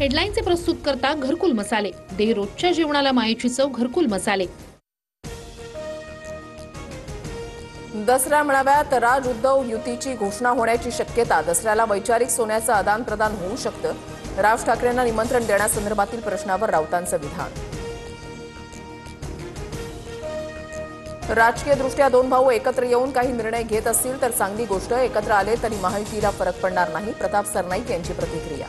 हेडलाईनचे प्रस्तुत करता घरकुल मसाले. दे रोजच्या जेवणाला मायेची चव घरकुल मसाले. दसरा मेळाव्यात राज उद्धव युतीची घोषणा होण्याची शक्यता. दसऱ्याला वैचारिक सोन्याचं आदान प्रदान होऊ शकतं. राज ठाकरेंना निमंत्रण देण्यासंदर्भातील प्रश्नावर राऊतांचं विधान. राजकीय दृष्ट्या दोन भाऊ एकत्र येऊन काही निर्णय घेत असतील तर चांगली गोष्ट. एकत्र आले तरी महायुतीला फरक पडणार नाही. प्रताप सरनाईक यांची प्रतिक्रिया.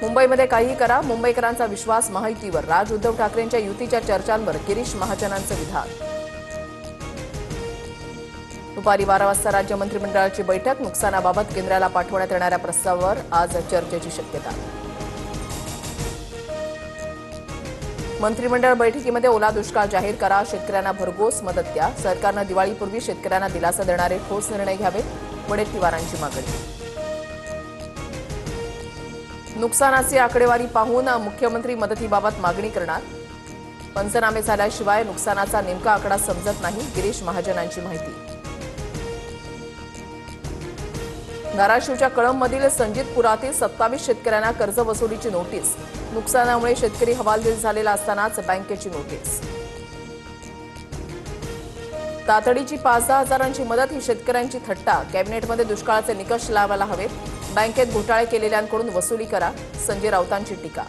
मुंबईमध्ये काहीही करा, मुंबईकरांचा विश्वास महायुतीवर. राज उद्धव ठाकरेंच्या युतीच्या चर्चांवर गिरीश महाजनांचं विधान. दुपारी 12 वाजता राज्य मंत्रिमंडळाची बैठक. नुकसानाबाबत केंद्राला पाठवण्यात येणाऱ्या प्रस्तावावर आज चर्चेची शक्यता. मंत्रिमंडळ बैठकीमध्ये ओला दुष्काळ जाहीर करा, शेतकऱ्यांना भरघोस मदत द्या. सरकारनं दिवाळीपूर्वी शेतकऱ्यांना दिलासा देणारे ठोस निर्णय घ्यावेत. वडेट्टीवारांची मागणी. नुकसानाची आकडेवारी पाहून मुख्यमंत्री मदतीबाबत मागणी करणार. पंचनामे झाल्याशिवाय नुकसानाचा नेमका आकडा समजत नाही. गिरीश महाजनांची माहिती. धाराशिवच्या कळंबमधील संजितपुरातील 27 शेतकऱ्यांना कर्जवसुलीची नोटीस. नुकसानामुळे शेतकरी हवालदिल झालेला असतानाच बँकेची नोटीस. तातडीची 5-10 हजारांची मदत ही शेतकऱ्यांची थट्टा. कॅबिनेटमध्ये दुष्काळाचे निकष लावायला हवेत. बँकेत घोटाळे केलेल्यांकडून वसुली करा. संजय राऊतांची टीका.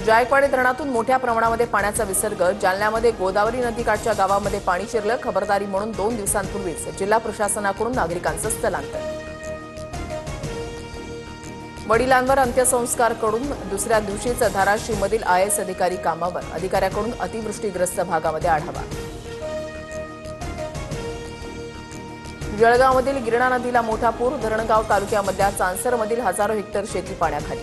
जायकवाडी धरणातून मोठ्या प्रमाणामध्ये पाण्याचा विसर्ग. जालन्यामध्ये गोदावरी नदीकाठच्या गावामध्ये पाणी शिरलं. खबरदारी म्हणून 2 दिवसांपूर्वीच जिल्हा प्रशासनाकडून नागरिकांचं स्थलांतर. वडिलांवर अंत्यसंस्कार करून दुसऱ्या दिवशीच धाराशिवमधील IAS अधिकारी कामावर. अधिकाऱ्याकडून अतिवृष्टीग्रस्त भागामध्ये आढावा. जळगावमधील गिरणा नदीला मोठा पूर. धरणगाव तालुक्यामधल्या चांसरमधील हजारो हेक्टर शेती पाण्याखाली.